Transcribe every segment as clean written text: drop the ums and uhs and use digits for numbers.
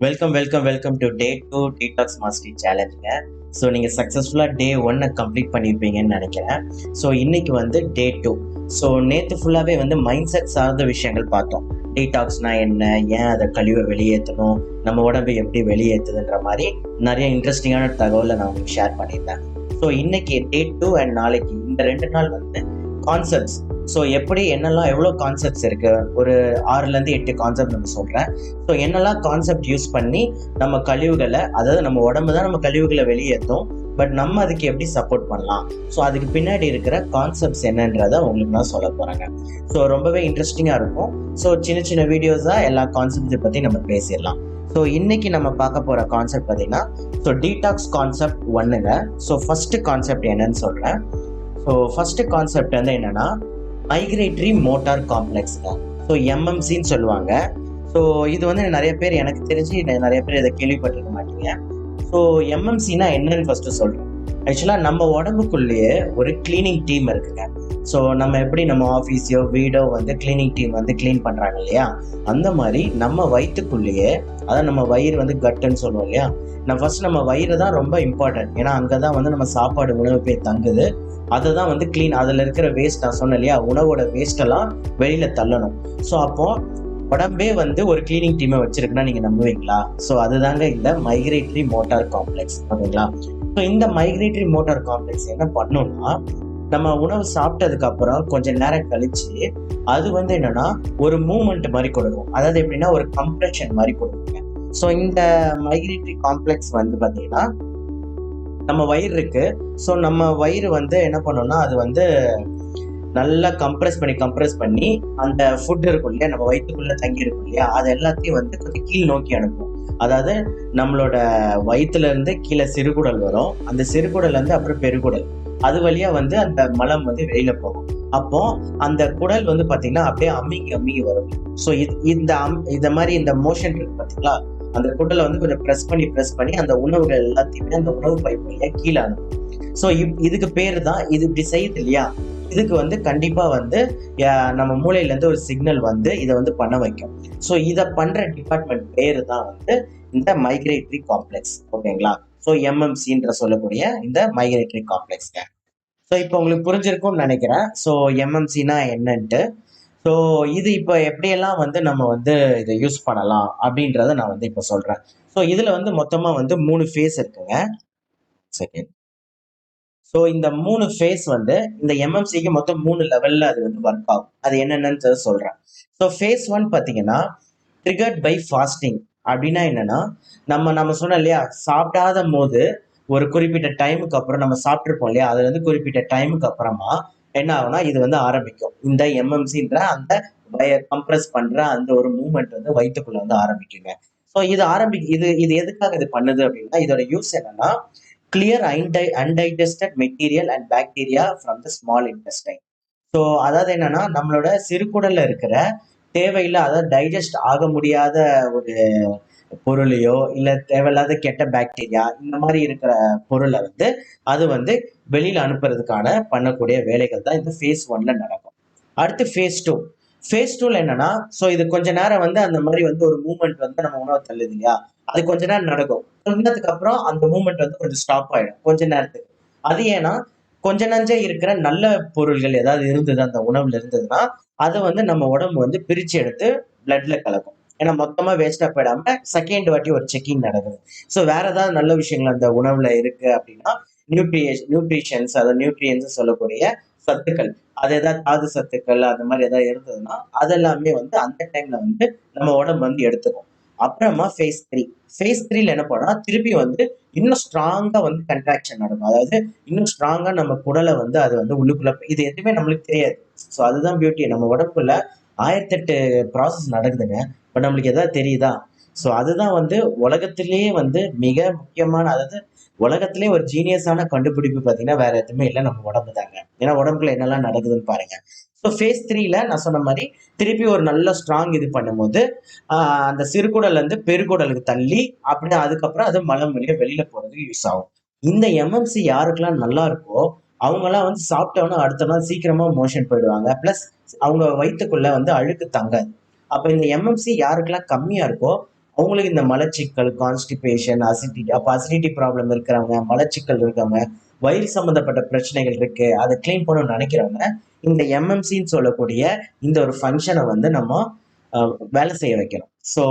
Welcome to day 2 detox mastery சேலஞ்சுங்க. So நீங்கள் சக்ஸஸ்ஃபுல்லாக டே 1 கம்ப்ளீட் பண்ணியிருப்பீங்கன்னு நினைக்கிறேன். ஸோ இன்னைக்கு வந்து டே 2. ஸோ நேற்று ஃபுல்லாகவே வந்து மைண்ட் செட் சார்ந்த விஷயங்கள் பார்த்தோம். டீடாக்ஸ்னா என்ன, ஏன் அதை கழிவை வெளியேற்றணும், நம்ம உடம்பை எப்படி வெளியேற்றுதுன்ற மாதிரி நிறைய இன்ட்ரெஸ்டிங்கான தகவலை நான் உங்களுக்கு ஷேர் பண்ணியிருந்தேன். ஸோ இன்னைக்கு டே 2 அண்ட் நாளைக்கு இந்த 2 நாள் வந்து கான்செப்ட்ஸ். ஸோ எப்படி என்னெல்லாம் எவ்வளோ கான்செப்ட்ஸ் இருக்குது, ஒரு 6லேருந்து 8 கான்செப்ட் நம்ம சொல்கிறேன். ஸோ என்னெல்லாம் கான்செப்ட் யூஸ் பண்ணி நம்ம கழிவுகளை, அதாவது நம்ம உடம்பு தான் நம்ம கழிவுகளை வெளியேற்றும், பட் நம்ம அதுக்கு எப்படி சப்போர்ட் பண்ணலாம், ஸோ அதுக்கு பின்னாடி இருக்கிற கான்செப்ட்ஸ் என்னன்றதை உங்களுக்கு நான் சொல்ல போகிறேங்க. ஸோ ரொம்பவே இன்ட்ரெஸ்டிங்காக இருக்கும். ஸோ சின்ன சின்ன வீடியோஸாக எல்லா கான்செப்ட்ஸை பற்றி நம்ம பேசிடலாம். ஸோ இன்னைக்கு நம்ம பார்க்க போகிற கான்செப்ட் பார்த்தீங்கன்னா, ஸோ டீடாக்ஸ் கான்செப்ட் 1ங்க. ஸோ ஃபஸ்ட்டு கான்செப்ட் என்னன்னு சொல்கிறேன். ஸோ ஃபஸ்ட்டு கான்செப்ட் வந்து என்னென்னா மைக்ரேட்டரி மோட்டார் காம்ப்ளெக்ஸுங்க. ஸோ எம்எம்சின்னு சொல்லுவாங்க. ஸோ இது வந்து நிறைய பேர், எனக்கு தெரிஞ்சு நிறைய பேர் இதை கேள்விப்பட்டிருக்க மாட்டீங்க. ஸோ எம்எம்சினா என்னன்னு ஃபஸ்ட்டு சொல்கிறேன். ஆக்சுவலாக நம்ம உடம்புக்குள்ளேயே ஒரு கிளீனிங் டீம் இருக்குங்க. ஸோ நம்ம எப்படி நம்ம ஆஃபீஸையோ வீடோ வந்து கிளீனிங் டீம் வந்து க்ளீன் பண்ணுறாங்க இல்லையா, அந்த மாதிரி நம்ம வயிற்றுக்குள்ளேயே, அதான் நம்ம வயிறு வந்து கட்டுன்னு சொல்லுவோம் இல்லையா, நம்ம வயிறு தான் ரொம்ப இம்பார்ட்டன்ட். ஏன்னா அங்கே தான் வந்து நம்ம சாப்பாடு உணவு போய் தங்குது. அதை தான் வந்து க்ளீன், அதில் இருக்கிற வேஸ்ட், நான் சொன்னேன் இல்லையா, உணவோட வேஸ்ட்டெல்லாம் வெளியில் தள்ளணும். ஸோ அப்போது உடம்பே வந்து ஒரு கிளீனிங் டீமை வச்சிருக்குன்னா நீங்கள் நம்புவீங்களா? ஸோ அதுதாங்க இந்த மைக்ரேட்டரி மோட்டார் காம்ப்ளெக்ஸ், ஓகேங்களா? ஸோ இந்த மைக்ரேட்டரி மோட்டார் காம்ப்ளெக்ஸ் என்ன பண்ணுன்னா, நம்ம உணவு சாப்பிட்டதுக்கு அப்புறம் கொஞ்சம் நேரம் கழிச்சு அது வந்து என்னன்னா ஒரு மூமெண்ட் மாதிரி கொடுக்கும். அதாவது எப்படின்னா ஒரு கம்ப்ரெஷன் மாதிரி கொடுக்குங்க. ஸோ இந்த மைக்ரேட்டரி காம்ப்ளெக்ஸ் வந்து பார்த்தீங்கன்னா, நம்ம வயிறு இருக்கு. ஸோ நம்ம வயிறு வந்து என்ன பண்ணோம்னா, அது வந்து நல்லா கம்ப்ரெஸ் பண்ணி அந்த ஃபுட் இருக்கும் இல்லையா, நம்ம வயிற்றுக்குள்ள தங்கி இருக்கும் இல்லையா, அது எல்லாத்தையும் வந்து கொஞ்சம் கீழ் நோக்கி அனுப்பும். அதாவது நம்மளோட வயிற்றுல இருந்து கீழே சிறுகுடல் வரும், அந்த சிறுகுடல் வந்து அப்புறம் பெருகுடல், அது வழியா வந்து அந்த மலம் வந்து வெளியில போகும். அப்போ அந்த குடல் வந்து பாத்தீங்கன்னா அப்படியே அமுங்கி அமுங்கி வரும். ஸோ இந்த மாதிரி இந்த மோஷன் இருக்கு பாத்தீங்களா, அந்த குடலை வந்து கொஞ்சம் ப்ரெஸ் பண்ணி அந்த உணவுகள் எல்லாத்தையுமே அந்த உணவு பைப் வழியா கீழே அனுப்பும். ஸோ இதுக்கு பேரு தான், இது இப்படி செய்யுது இல்லையா, இதுக்கு வந்து கண்டிப்பா வந்து நம்ம மூளையில இருந்து ஒரு சிக்னல் வந்து இதை வந்து பண்ண வைக்கும். ஸோ இதை பண்ற டிபார்ட்மெண்ட் பேரு தான் வந்து இந்த மைக்ரேட்டரி காம்ப்ளெக்ஸ், ஓகேங்களா? ஸோ எம்எம்சின்ற சொல்லக்கூடிய இந்த மைக்ரேட்டரி காம்ப்ளெக்ஸ்ங்க. ஸோ இப்போ உங்களுக்கு புரிஞ்சிருக்கும்னு நினைக்கிறேன். ஸோ எம்எம்சினா என்னன்ட்டு. ஸோ இது இப்போ எப்படியெல்லாம் வந்து நம்ம வந்து இதை யூஸ் பண்ணலாம் அப்படின்றத நான் வந்து இப்போ சொல்றேன். ஸோ இதுல வந்து மொத்தமா வந்து 3 ஃபேஸ் இருக்குங்க. செகண்ட். ஸோ இந்த 3 ஃபேஸ் வந்து இந்த எம்எம்சிக்கு மொத்தம் 3 லெவல்ல அது வந்து ஒர்க் ஆகும். அது என்னென்னு சொல்றேன். ஸோ ஃபேஸ் 1 பார்த்தீங்கன்னா ட்ரிகர்ட் பை ஃபாஸ்டிங். அப்படின்னா என்னன்னா, நம்ம சொன்னோம் இல்லையா, சாப்பிடாத போது ஒரு குறிப்பிட்ட டைமுக்கு அப்புறம் நம்ம சாப்பிட்ருப்போம் இல்லையா, அதுல இருந்து குறிப்பிட்ட டைமுக்கு அப்புறமா என்ன ஆகும்னா இது வந்து ஆரம்பிக்கும். இந்த எம்எம்சின்ற அந்த கம்ப்ரஸ் பண்ற அந்த ஒரு மூவ்மெண்ட் வந்து வயிற்றுக்குள்ள வந்து ஆரம்பிக்குங்க. ஸோ இது எதுக்காக இது பண்ணுது அப்படின்னா, இதோட யூஸ் என்னன்னா, clear undigested material and bacteria from the small intestine. So அதாவது என்னன்னா, நம்மளோட சிறுகுடல்ல இருக்கிற தேவையில்லை, அதாவது டைஜஸ்ட் ஆக முடியாத ஒரு பொருளையோ இல்ல தேவையில்லாத கெட்ட பாக்டீரியா இந்த மாதிரி இருக்கிற பொருளை வந்து அது வந்து வெளியில அனுப்புறதுக்கான பண்ணக்கூடிய வேலைகள் தான் இந்த ஃபேஸ் 1ல நடக்கும். அடுத்து ஃபேஸ் 2 என்னன்னா, ஸோ இது கொஞ்ச நேரம் வந்து அந்த மாதிரி வந்து ஒரு மூவ்மெண்ட் வந்து நம்ம உணவு தள்ளுது இல்லையா, அது கொஞ்ச நேரம் நடக்கும். கொஞ்ச நேரத்துக்கு அப்புறம் அந்த மூவ்மெண்ட் வந்து கொஞ்சம் ஸ்டாப் ஆயிடும் கொஞ்ச நேரத்துக்கு. அது ஏன்னா கொஞ்ச நஞ்சே இருக்கிற நல்ல பொருள்கள் ஏதாவது இருந்தது அந்த உணவுல இருந்ததுன்னா அதை வந்து நம்ம உடம்பு வந்து பிரிச்சு எடுத்து பிளட்ல கலக்கும். ஏன்னா மொத்தமா வேஸ்டா போயிடாம செகண்ட் வாட்டி ஒரு செக்கிங் நடக்குது. ஸோ வேற ஏதாவது நல்ல விஷயங்கள் அந்த உணவுல இருக்கு அப்படின்னா, நியூட்ரிஷன்ஸ், அதாவது நியூட்ரியன்ஸ் சொல்லக்கூடிய சத்துக்கள், அது ஏதாவது தாது சத்துக்கள் அந்த மாதிரி ஏதாவது இருந்ததுன்னா அதெல்லாமே வந்து அந்த டைம்ல வந்து நம்ம உடம்பு வந்து எடுத்துக்கும். அப்புறமா ஃபேஸ் 3ல என்ன பண்ணா திருப்பி வந்து இன்னும் ஸ்ட்ராங்கா வந்து கன்ட்ராக்ஷன் நடக்கும். அதாவது இன்னும் ஸ்ட்ராங்கா நம்ம குடலை வந்து அது வந்து உள்ளுக்குள்ள, இது எதுவுமே நம்மளுக்கு தெரியாது. ஸோ அதுதான் பியூட்டி, நம்ம உடம்புக்குள்ள 1008 ப்ராசஸ் நடக்குதுங்க. பட் நம்மளுக்கு எதாவது தெரியுதா? ஸோ அதுதான் வந்து உலகத்திலேயே வந்து மிக முக்கியமான, அதாவது உலகத்திலேயே ஒரு ஜீனியஸான கண்டுபிடிப்பு பார்த்தீங்கன்னா வேற எதுவுமே இல்லை, நம்ம உடம்பு தாங்க. ஏன்னா உடம்புக்குள்ள என்னெல்லாம் நடக்குதுன்னு பாருங்க. ஸோ ஃபேஸ் 3ல நான் சொன்ன மாதிரி திருப்பி ஒரு நல்ல ஸ்ட்ராங் இது பண்ணும்போது அந்த சிறுகுடல்ல இருந்து பெருகுடலுக்கு தள்ளி அப்படியே அதுக்கப்புறம் அது மலம் வழியா வெளியில போறதுக்கு யூஸ் ஆகும். இந்த எம்எம்சி யாருக்கெல்லாம் நல்லா இருக்கோ அவங்கெல்லாம் வந்து சாப்பிட்டோன்னா அடுத்த நாள் சீக்கிரமா மோஷன் போயிடுவாங்க. பிளஸ் அவங்க வயிற்றுக்குள்ள வந்து அழுக்கு தங்காது. அப்ப இந்த எம்எம்சி யாருக்கெல்லாம் கம்மியா இருக்கோ அவங்களுக்கு இந்த மலச்சிக்கல், கான்ஸ்டிபேஷன், அசிடிட்டி, அப்போ அசிடிட்டி ப்ராப்ளம் இருக்கிறவங்க, மலச்சிக்கல் இருக்கவங்க, வயிறு சம்பந்தப்பட்ட பிரச்சனைகள் இருக்கு, அதை கிளீன் பண்ணணும்னு நினைக்கிறவங்க இந்த எம்எம்சின்னு சொல்லக்கூடிய இந்த ஒரு ஃபங்க்ஷனை வந்து நம்ம வேலை செய்ய வைக்கணும். ஸோ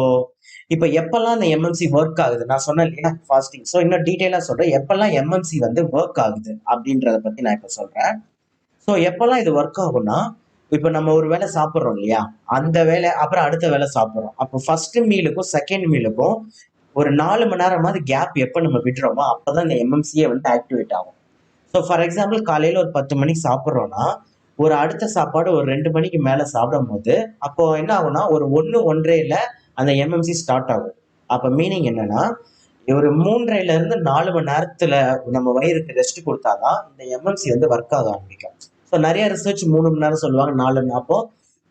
இப்போ எப்பெல்லாம் இந்த எம்எம்சி ஒர்க் ஆகுது, நான் சொன்னேன் இல்லையா ஃபாஸ்டிங். ஸோ இன்னும் டீட்டெயிலாக சொல்றேன், எப்பெல்லாம் எம்எம்சி வந்து ஒர்க் ஆகுது அப்படின்றத பத்தி நான் இப்போ சொல்றேன். ஸோ எப்பெல்லாம் இது ஒர்க் ஆகும்னா, இப்போ நம்ம ஒரு வேளை சாப்பிட்றோம் இல்லையா, அந்த வேலை அப்புறம் அடுத்த வேலை சாப்பிட்றோம். அப்போ ஃபர்ஸ்ட் மீலுக்கும் செகண்ட் மீலுக்கும் ஒரு 4 மணி நேரமாவது கேப் எப்போ நம்ம விடுறோமோ அப்போதான் இந்த எம்எம்சியே வந்து ஆக்டிவேட் ஆகும். ஸோ ஃபார் எக்ஸாம்பிள் காலையில் ஒரு 10 மணிக்கு சாப்பிட்றோன்னா, ஒரு அடுத்த சாப்பாடு ஒரு 2 மணிக்கு மேலே சாப்பிடும் போது அப்போ என்ன ஆகும்னா ஒரு 1-1:30 அந்த எம்எம்சி ஸ்டார்ட் ஆகும். அப்போ மீனிங் என்னன்னா, ஒரு 3:30 4 மணி நேரத்துல நம்ம வயிறுக்கு ரெஸ்ட் கொடுத்தாதான் இந்த எம்எம்சி வந்து ஒர்க் ஆக ஆரம்பிக்கும். ஸோ நிறைய ரிசர்ச் 3 மணி நேரம் சொல்லுவாங்க, 4 மணி. அப்போ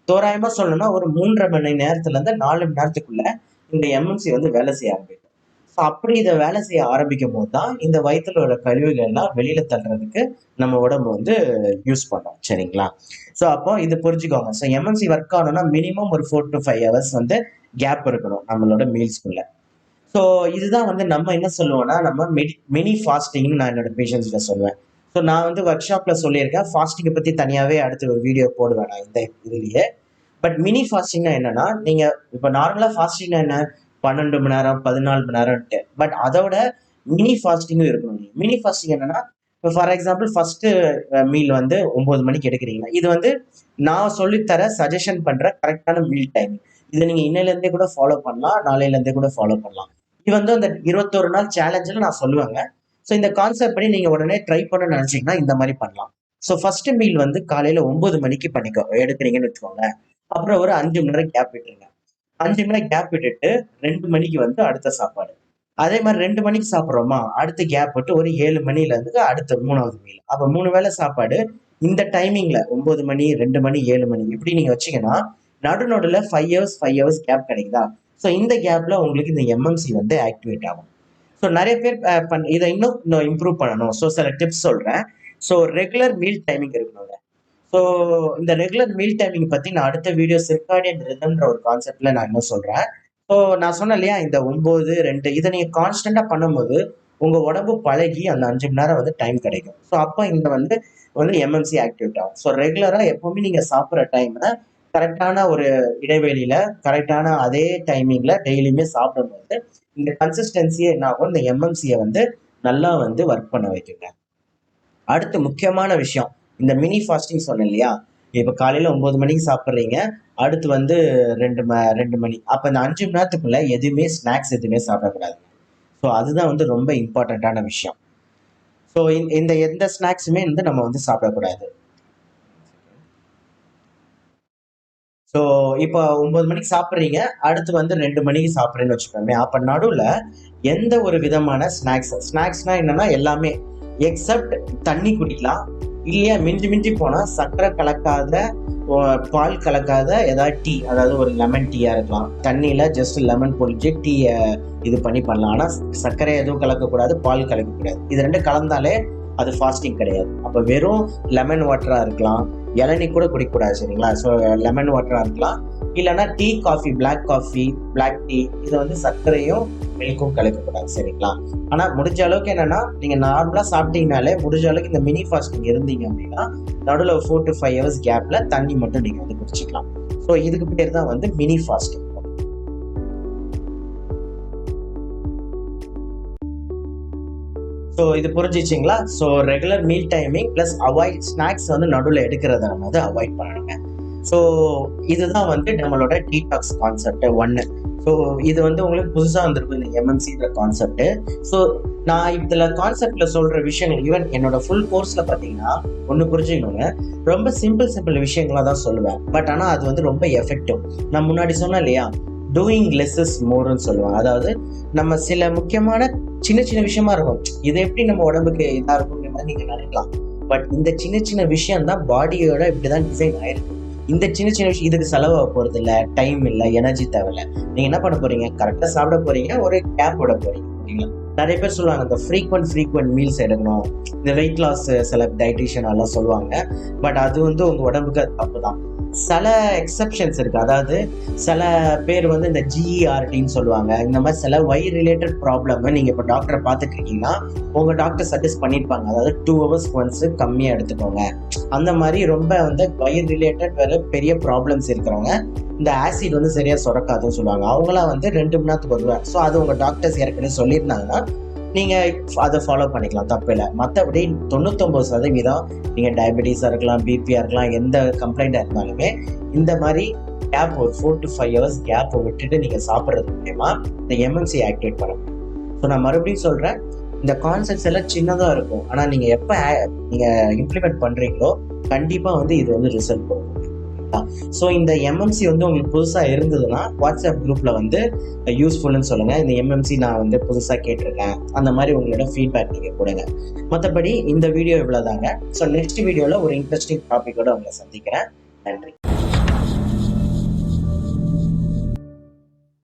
தோராயமா சொல்லணும்னா ஒரு 3.5 மணி நேரத்துல இருந்து 4 மணி நேரத்துக்குள்ள இந்த எம்எம்சி வந்து வேலை செய்ய ஆரம்பிக்கும். ஸோ அப்படி இதை வேலை செய்ய ஆரம்பிக்கும் போது தான் இந்த வயிற்றுல உள்ள கழிவுகள் எல்லாம் வெளியில தள்ளுறதுக்கு நம்ம உடம்பு வந்து யூஸ் பண்ணோம். சரிங்களா? ஸோ அப்போ இது புரிஞ்சுக்கோங்க. ஸோ எம்எம்சி ஒர்க் ஆகணும்னா மினிமம் ஒரு 4 to 5 hours வந்து கேப் இருக்கணும் நம்மளோட மீல்ஸ்குள்ள. ஸோ இதுதான் வந்து நம்ம என்ன சொல்லுவோம்னா, நம்ம மினி ஃபாஸ்டிங்னு நான் என்னோட பேஷண்ட்ஸ்ல சொல்லுவேன். ஸோ நான் வந்து ஒர்க் ஷாப்ல சொல்லியிருக்கேன், ஃபாஸ்டிங்கை பத்தி தனியாவே அடுத்து ஒரு வீடியோ போடுவேன் நான் இந்த இதுலயே. பட் மினி ஃபாஸ்டிங்னா என்னன்னா, நீங்க இப்போ நார்மலா ஃபாஸ்டிங்னா என்ன, 12 மணி நேரம் 14 மணி நேரம்ட்டு. பட் அதோட மினி ஃபாஸ்டிங்கும் இருக்கணும். மினி ஃபாஸ்டிங் என்னன்னா, இப்போ ஃபார் எக்ஸாம்பிள் ஃபர்ஸ்ட் மீல் வந்து 9 மணிக்கு எடுக்கிறீங்கன்னா, இது வந்து நான் சொல்லித்தர சஜஷன் பண்ற கரெக்டான மீல் டைமிங். இதை நீங்க இன்னையில இருந்தே கூட ஃபாலோ பண்ணலாம், நாளையில இருந்தே கூட ஃபாலோ பண்ணலாம். இது வந்து அந்த 21 நாள் சேலஞ்சில் நான் சொல்லுவேங்க. ஸோ இந்த கான்செப்ட் படி நீங்க உடனே ட்ரை பண்ண நினைச்சீங்கன்னா இந்த மாதிரி பண்ணலாம். ஸோ ஃபர்ஸ்ட் மீல் வந்து காலையில 9 மணிக்கு எடுக்கிறீங்கன்னு வச்சுக்கோங்க. அப்புறம் ஒரு 5 மணி நேரம் கேப் விட்டுருங்க. 5 மணி நேரம் கேப் விட்டுட்டு 2 மணிக்கு வந்து அடுத்த சாப்பாடு. அதே மாதிரி 2 மணிக்கு சாப்பிட்றோமா, அடுத்து கேப் விட்டு ஒரு 7 மணில இருந்து அடுத்த 3வது மீல். அப்போ 3 வேளை சாப்பாடு இந்த டைமிங்ல 9 மணி, 2 மணி, 7 மணி இப்படி நீங்க வச்சீங்கன்னா நடுநடுல 5 hours கேப் கிடைக்குதா? ஸோ இந்த கேப்ல உங்களுக்கு இந்த எம்எம்சி வந்து ஆக்டிவேட் ஆகும். ஸோ நிறைய பேர் இதை இன்னும் இம்ப்ரூவ் பண்ணணும். ஸோ சில டிப்ஸ் சொல்றேன். ஸோ ரெகுலர் மீல் டைமிங் இருக்கணுங்க. ஸோ இந்த ரெகுலர் மீல் டைமிங் பத்தி நான் அடுத்த வீடியோ சிர்காடியன் ரிதம்ன்ற ஒரு கான்செப்ட்ல நான் இன்னும் சொல்றேன். ஸோ நான் சொன்னேன் இல்லையா, இந்த 9, 2 இதை நீங்க கான்ஸ்டன்டா பண்ணும்போது உங்க உடம்பு பழகி அந்த 5 மணி நேரம் வந்து டைம் கிடைக்கும். ஸோ அப்போ இந்த வந்து எம்எம்சி ஆக்டிவேட் ஆகும். ஸோ ரெகுலரா எப்பவுமே நீங்க சாப்பிட்ற டைம்ல கரெக்டான ஒரு இடைவெளியில கரெக்டான அதே டைமிங்ல டெய்லியுமே சாப்பிடும்போது இந்த கன்சிஸ்டன்சியே என்ன ஆகும், இந்த எம்எம்சியை வந்து நல்லா வந்து ஒர்க் பண்ண வைக்குங்க. அடுத்து முக்கியமான விஷயம், இந்த மினி ஃபாஸ்டிங் சொன்னேன் இல்லையா, இப்போ காலையில 9 மணிக்கு சாப்பிட்றீங்க, அடுத்து வந்து 2 மணி, அப்போ இந்த 5 மணி நேரத்துக்குள்ள எதுவுமே ஸ்நாக்ஸ் எதுவுமே சாப்பிடக்கூடாது. ஸோ அதுதான் வந்து ரொம்ப இம்பார்ட்டண்ட்டான விஷயம். ஸோ இந்த எந்த ஸ்நாக்ஸுமே வந்து நம்ம வந்து சாப்பிடக்கூடாது. ஸோ இப்போ 9 மணிக்கு சாப்பிட்றீங்க, அடுத்து வந்து 2 மணிக்கு சாப்பிட்றேன்னு வச்சுக்கோங்க. அப்போ நடுவில் எந்த ஒரு விதமான ஸ்நாக்ஸ்னா என்னன்னா எல்லாமே எக்ஸப்ட் தண்ணி குடிக்கலாம், இல்லையா மிஞ்சி மிஞ்சி போனால் சர்க்கரை கலக்காத பால் கலக்காத ஏதாவது டீ, அதாவது ஒரு லெமன் டீயா இருக்கலாம். தண்ணியில் ஜஸ்ட் லெமன் பொழிச்சு டீயை இது பண்ணலாம். ஆனால் சர்க்கரை எதுவும் கலக்கக்கூடாது, பால் கலக்கக்கூடாது. இது ரெண்டும் கலந்தாலே அது ஃபாஸ்டிங் கிடையாது. அப்போ வெறும் லெமன் வாட்டரா இருக்கலாம், இளநீ கூட குடிக்கக்கூடாது. சரிங்களா? ஸோ லெமன் வாட்டரா இருக்கலாம், இல்லைன்னா டீ, காஃபி, பிளாக் டீ, இதை வந்து சர்க்கரையும் மில்க்கும் கலக்கக்கூடாது. சரிங்களா? ஆனால் முடிஞ்ச அளவுக்கு என்னன்னா, நீங்கள் நார்மலாக சாப்பிட்டீங்கனாலே முடிஞ்ச அளவுக்கு இந்த மினி ஃபாஸ்டிங் இருந்தீங்க அப்படின்னா நடுவில் 4 to 5 hours கேப்ல தண்ணி மட்டும் நீங்கள் வந்து குடிச்சிக்கலாம். ஸோ இதுக்கு பேர் தான் வந்து மினி ஃபாஸ்டிங். ஸோ இது புரிஞ்சிச்சிங்களா? So regular meal timing plus avoid snacks வந்து நடுவில் எடுக்கிறத நம்ம வந்து அவாய்ட் பண்ணணுங்க. ஸோ இதுதான் வந்து நம்மளோட டீடாக்ஸ் கான்செப்ட் 1. ஸோ இது வந்து உங்களுக்கு புதுசாக வந்திருக்கும் இந்த எம்எம்சின்ற கான்செப்ட். ஸோ நான் இதில் கான்செப்டில் சொல்கிற விஷயங்கள் ஈவன் என்னோட ஃபுல் கோர்ஸில் பார்த்தீங்கன்னா ஒன்று புரிஞ்சுக்கணுங்க, ரொம்ப சிம்பிள் விஷயங்களாக தான் சொல்லுவேன். பட் ஆனால் அது வந்து ரொம்ப எஃபெக்டிவ். நான் முன்னாடி சொன்னேன் இல்லையா, டூயிங் லெஸ் இஸ் மோர்னு சொல்லுவாங்க. அதாவது நம்ம சில முக்கியமான சின்ன விஷயமா இருக்கும், இது எப்படி நம்ம உடம்புக்கு இதாக இருக்குங்கிற மாதிரி நீங்கள் நினைக்கலாம். பட் இந்த சின்ன விஷயம் தான் பாடியோட இப்படிதான் டிசைன் ஆயிருக்கு. இந்த சின்ன விஷயம் இதுக்கு செலவாக போகிறது இல்லை, டைம் இல்லை, எனர்ஜி தேவையில்லை. நீங்கள் என்ன பண்ண போறீங்க, கரெக்டாக சாப்பிட போறீங்க, ஒரு கேப் விட போறீங்க. ஓகேங்களா? நிறைய பேர் சொல்லுவாங்க இந்த ஃப்ரீக்வெண்ட் மீல்ஸ் எடுக்கணும், இந்த வெயிட் லாஸ் சில டயட்டிஷியன் எல்லாம் சொல்லுவாங்க. பட் அது வந்து உங்க உடம்புக்கு தப்பு தான். சில எக்ஸப்ஷன்ஸ் இருக்குது. அதாவது சில பேர் வந்து இந்த ஜிஇஆர்டின்னு சொல்லுவாங்க. இந்த மாதிரி சில வயிறு ரிலேட்டட் ப்ராப்ளம் நீங்கள் இப்போ டாக்டரை பார்த்துட்டு இருக்கீங்கன்னா உங்கள் டாக்டர் சஜஸ்ட் பண்ணியிருப்பாங்க. அதாவது 2 hours ஒன்ஸு கம்மியாக எடுத்துக்கோங்க. அந்த மாதிரி ரொம்ப வந்து வயிறு ரிலேட்டட் வேறு பெரிய ப்ராப்ளம்ஸ் இருக்கிறவங்க இந்த ஆசிட் வந்து சரியாக சுரக்காதுன்னு சொல்லுவாங்க. அவங்களாம் வந்து 2 மணி நேரத்துக்கு வருவேன். ஸோ அது உங்கள் டாக்டர்ஸ் ஏற்கனவே சொல்லியிருந்தாங்கன்னா நீங்கள் அதை ஃபாலோ பண்ணிக்கலாம், தப்பு இல்லை. மற்றபடி 99% நீங்கள் டயபெட்டிஸாக இருக்கலாம், பிபியாக இருக்கலாம், எந்த கம்ப்ளைண்ட்டாக இருந்தாலுமே இந்த மாதிரி கேப் ஒரு 4 to 5 hours கேப்பை விட்டுட்டு நீங்கள் சாப்பிட்றது மூலயமா இந்த எம்எம்சி ஆக்டிவேட் பண்ண முடியும். ஸோ நான் மறுபடியும் சொல்கிறேன், இந்த கான்செப்ட்ஸ் எல்லாம் சின்னதாக இருக்கும். ஆனால் நீங்கள் எப்போ நீங்கள் இம்ப்ளிமெண்ட் பண்ணுறீங்களோ கண்டிப்பாக வந்து இது வந்து ரிசல்ட் கொடுக்கும். ஸோ இந்த எம்எம்சி வந்து உங்களுக்கு புதுசாக இருந்ததுன்னா வாட்ஸ்அப் குரூப்பில் வந்து யூஸ்ஃபுல்னு சொல்லுங்கள். இந்த எம்எம்சி நான் வந்து புதுசாக கேட்டிருக்கேன், அந்த மாதிரி உங்களோட ஃபீட்பேக் நீங்கள் கொடுங்க. மற்றபடி இந்த வீடியோ இவ்வளோதாங்க. ஸோ நெக்ஸ்ட் வீடியோவில் ஒரு இன்ட்ரெஸ்டிங் டாப்பிக்கோடு உங்களை சந்திக்கிறேன். நன்றி.